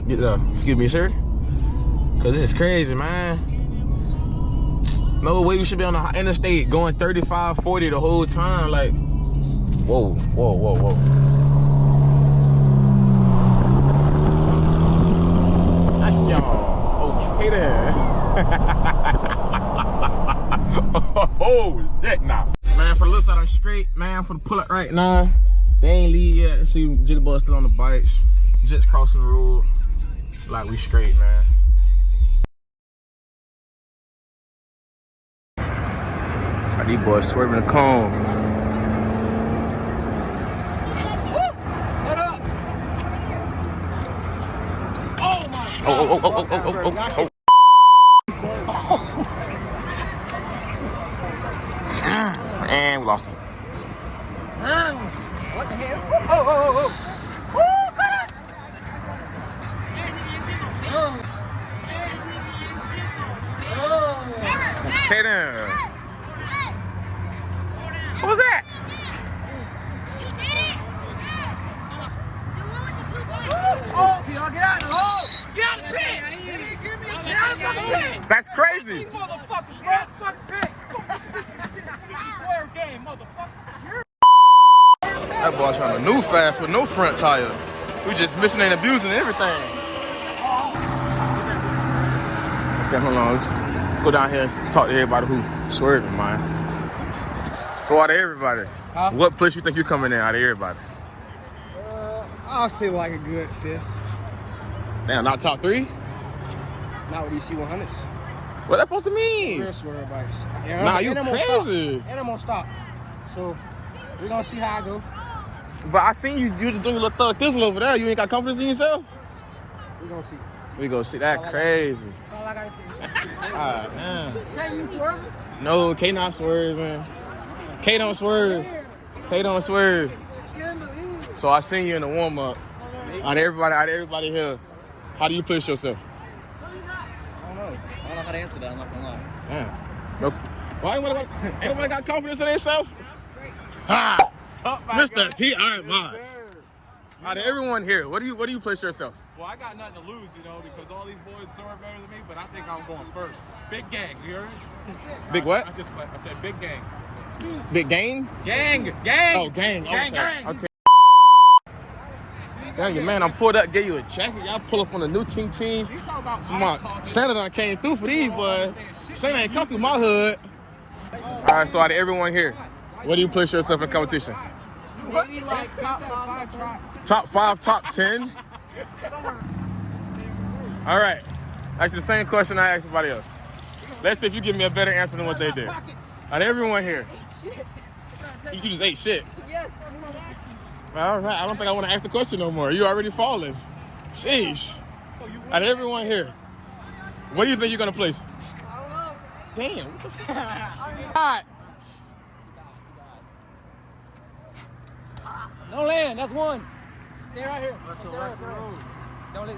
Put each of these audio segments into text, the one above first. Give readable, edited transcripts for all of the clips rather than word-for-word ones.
Get the, excuse me, sir. Cause this is crazy, man. No way we should be on the interstate going 35, 40 the whole time. Like, whoa, whoa, whoa, whoa. Y'all, okay there. Oh, shit, nah. Man, for the looks out, I'm straight. Man, for the pull up right now. They ain't leave yet. See, Jitty Boy still on the bikes. Just crossing the road. Like, we straight, man. These boys swerving the cone. Oh my God. Oh. And we lost him. What the hell? Oh. Woo, cut it. Okay then. What was that? Oh, y'all get out of the hole! Get out of the pit! Get out of the pit! That's crazy. You motherfuckers, bro! Fucking pit! You swerve game, motherfucker! That boy trying to move fast with no front tire. We just missing and abusing everything. Okay, hold on. Let's go down here and talk to everybody who swerving, man. So out of everybody, what place you think you coming in out of everybody? I'll say like a good fifth. Damn, not top 3? Not with these C100s. What that supposed to mean? Real swerve bikes. Nah, you crazy. And I'm gonna stop. So we're gonna see how I go. But I seen you just doing a little thug thistle over there. You ain't got confidence in yourself? We're gonna see. We gonna see that crazy. That's all I gotta say. Alright, man. Hey, you swerving? No, K not swerve, man. K don't swerve. K don't swerve. So I seen you in the warm up. Out of everybody here, how do you push yourself? I don't know how to answer that, I'm not gonna lie. Damn. Nope. Why ain't got confidence in themselves? Ha! Mr. P. Alright, Mods. Out of everyone here, what do you push yourself? Well, I got nothing to lose, you know, because all these boys swerve better than me, but I think I'm going first. Big gang, you heard? Big what? I said big gang. Big game? Gang! Oh, gang. Gang. Okay. Damn, your man, I pulled up, gave you a jacket. Y'all pull up on the new team. Santa done came through for these boys. Santa ain't come through my hood. All right, so out of everyone here, what do you push yourself in competition? Maybe like top 5. Top 5, top 10? All right. Actually, the same question I asked everybody else. Let's see if you give me a better answer than what they did. Out of everyone here, you just ate shit. Yes. All right, I don't think I want to ask the question no more. You already falling. Sheesh. Out of everyone here, what do you think you're going to place? I don't know. Damn. What the fuck? All right. No land, that's one. Stay right here. Don't let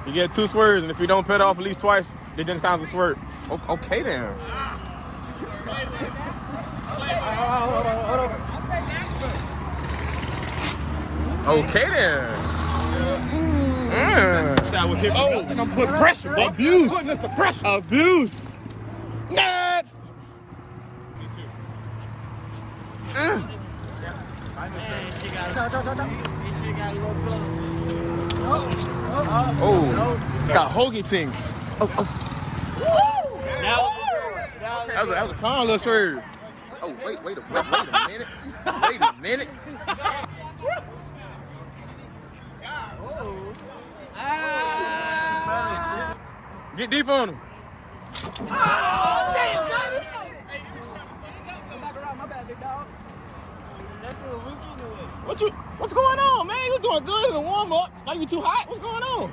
You get 2 swerves, and if you don't pit off at least twice, they didn't count the swerve. Okay, then. Okay, then. I was here. Oh, I'm putting pressure, bro. Abuse. Putting us to pressure. Abuse. Next. Me too. Oh, got hoagie things. That was a calm little swerve. Oh, wait a minute. Wait a minute. Get deep on him. Damn, Travis! Back around, my bad, big dog. What's going on, man? You doing good in the warm up. Like you too hot? What's going on?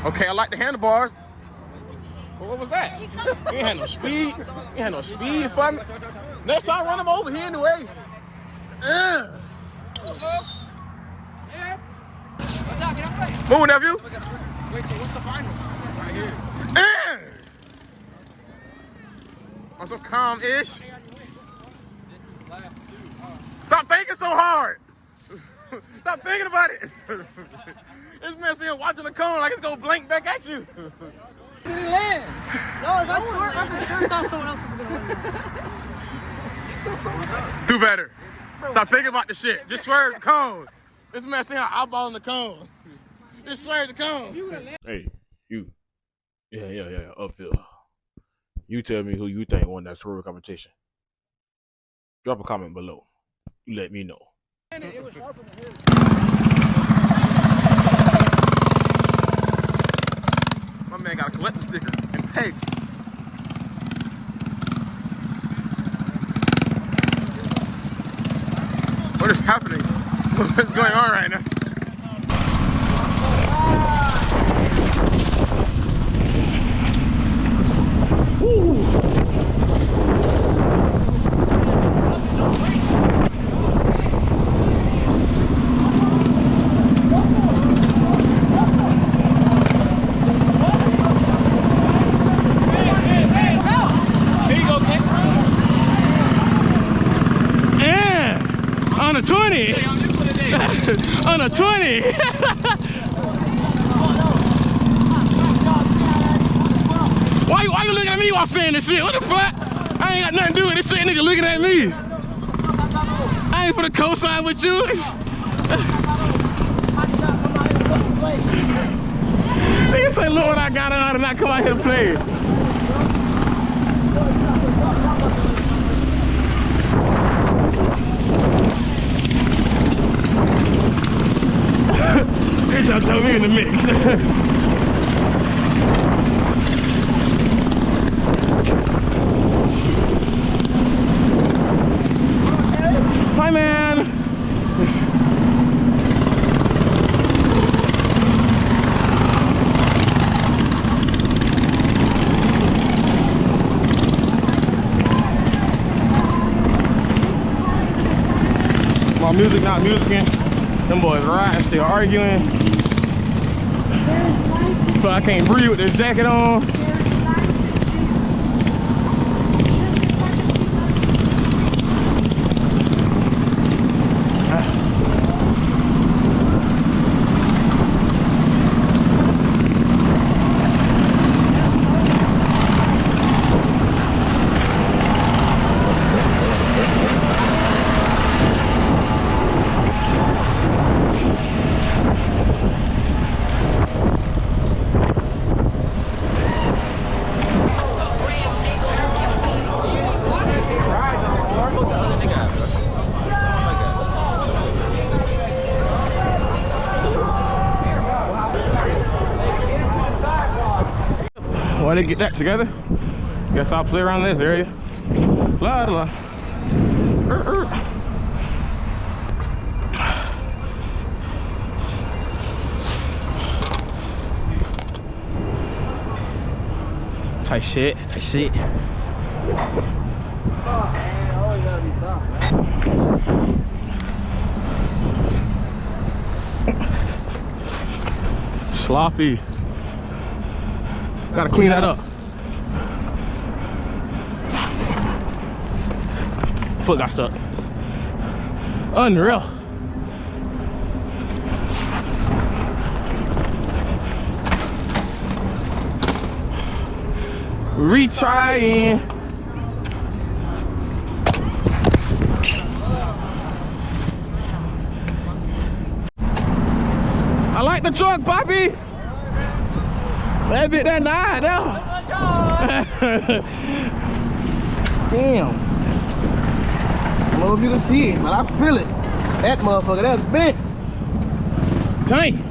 Okay, I like the handlebars. Well, what was that? You ain't had no speed. You ain't had no speed for me. Next time, run him over here anyway. Move, nephew. Wait, so what's the finals? Right here. I'm so calm-ish. Stop thinking so hard. Stop thinking about it. This man sitting watching the cone like it's gonna blink back at you. Did it land? No, I swear, I for sure thought someone else was gonna win. Do better. Stop thinking about the shit. Just swerve the cone. This man sitting eyeballing the cone. Just swerve the cone. Hey, you. Yeah, upfield. You tell me who you think won that swerve competition. Drop a comment below. You let me know. It was sharper than his. My man got a collector sticker and pegs. What is happening? What's going on right now? On a 20. On a 20. Why you looking at me while saying this shit? What the fuck? I ain't got nothing to do with this shit. Nigga looking at me. I ain't put a cosign with you. Nigga say, look what I got on and I come out here to play. They trying to throw me in the mix. Hi, man. My music not musicking. Them boys riding, still arguing. So I can't breathe with this jacket on. While they get that together, guess I'll play around this area. Blah, blah. Tight shit, tight shit. Sloppy. Gotta clean that up. Foot got stuck. Unreal. Retrying. I like the truck, Poppy. That bit that nine now. Damn. I don't know if you can see it, but I feel it. That motherfucker, that's bent. Dang.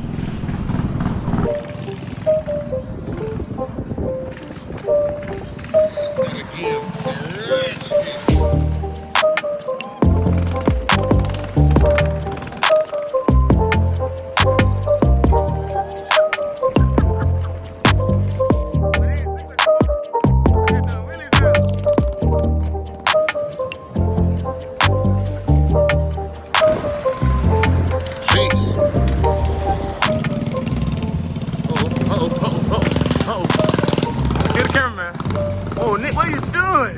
What are you doing?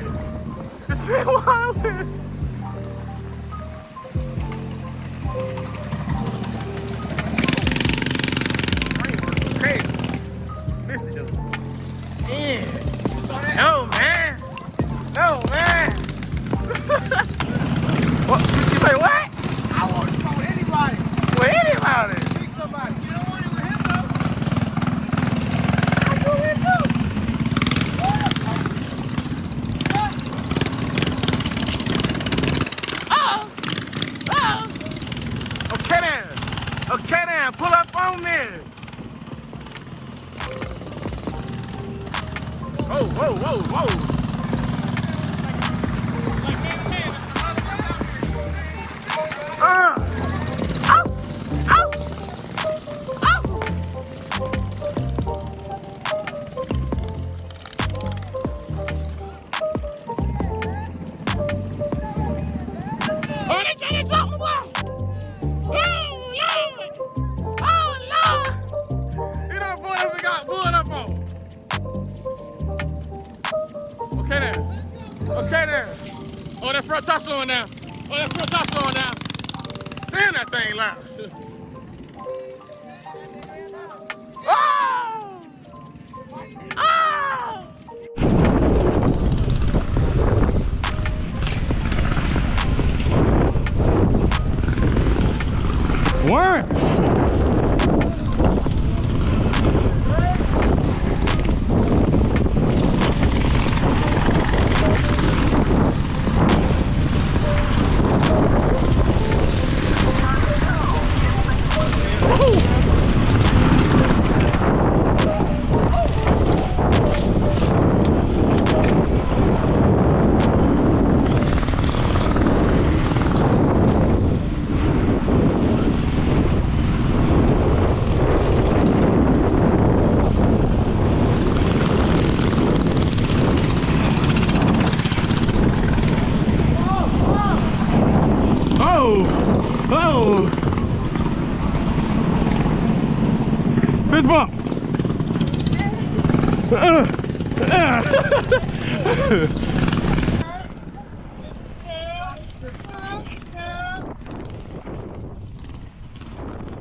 This man wilding. Whoa, whoa, whoa, whoa. Oh, they trying to jump my boy. Oh, Lord. Oh, Lord. You know what boy that we got bullet up on. Okay, then. Okay, then. Oh, that front top slowing down. Oh, that front top slowing down. Damn, that thing loud. Oh! Oh! What? Oh! Fist bump!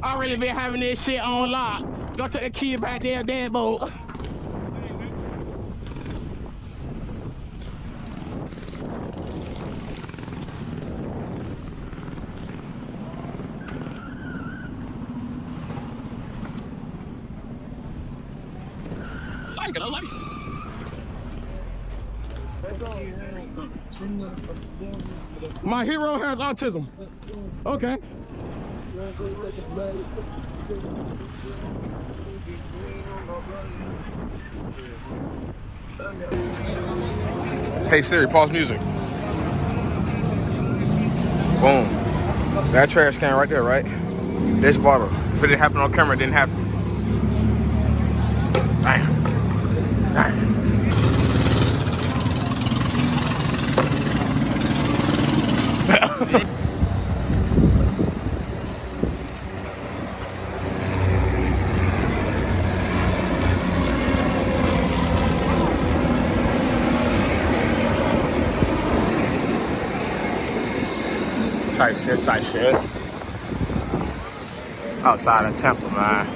Already been having this shit on lock. Go take the key back there, damn boat. I like it. My hero has autism. Okay. Hey Siri, pause music. Boom. That trash can right there, right? This bottle. If it didn't happen on camera, it didn't happen. Damn. Damn. Tight shit. Outside of Temple, man.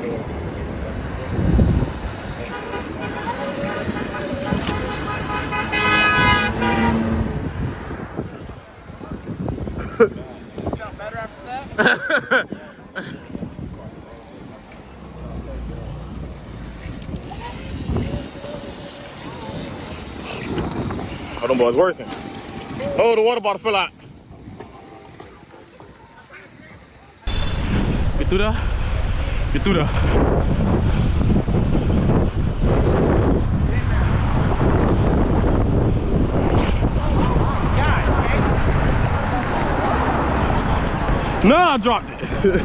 You got better after that? Oh, them boys working. Oh, the water bottle fell out. Get through there. Get through there. No, I dropped it.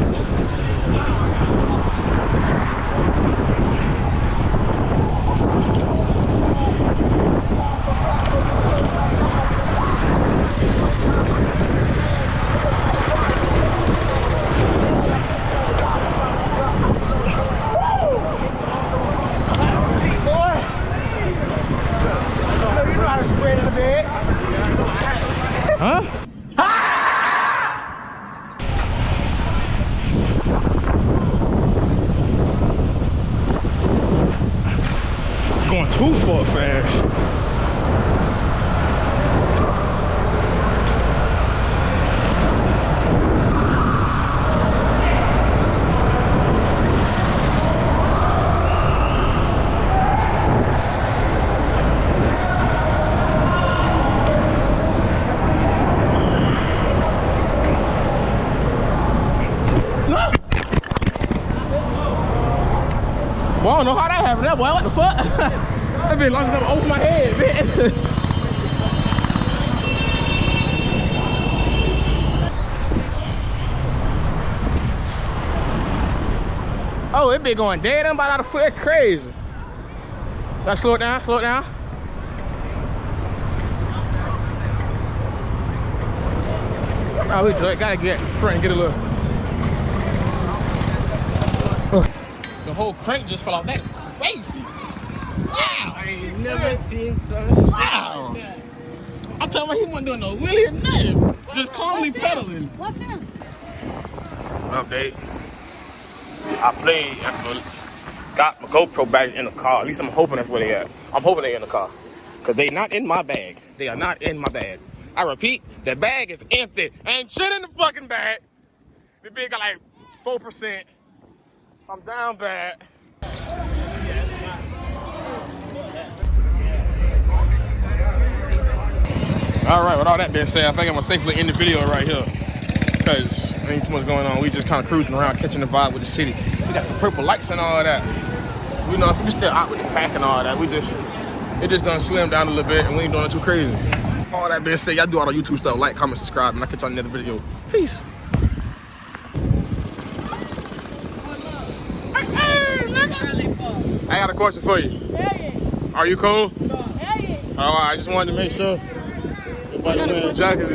Huh? Going too far fast. Well, I don't know how that happened. That boy, what the fuck? That been long as I'm over my head, man. Oh, it been going dead. I'm about out of foot. That's crazy. Gotta slow it down, slow it down. Oh, we gotta get in front and get a little. The whole crank just fell off. That is crazy. Wow. I ain't never seen something. Wow. I'm telling you, he wasn't doing no wheelie or nothing. Just calmly pedaling. What's him? Update. I played, got my GoPro back in the car. At least I'm hoping that's where they at. I'm hoping they in the car. Because they not in my bag. They are not in my bag. I repeat, the bag is empty. Ain't shit in the fucking bag. The big got like 4%. I'm down bad. All right, with all that being said, I think I'm gonna safely end the video right here. Because there ain't too much going on. We just kind of cruising around, catching the vibe with the city. We got the purple lights and all that. You know, we still out with the pack and all that. It just done slimmed down a little bit and we ain't doing it too crazy. All that being said, y'all do all the YouTube stuff. Like, comment, subscribe, and I'll catch y'all in another video. Peace. I got a question for you. Are you cool? All right, I just wanted to make sure everybody wearing a jacket.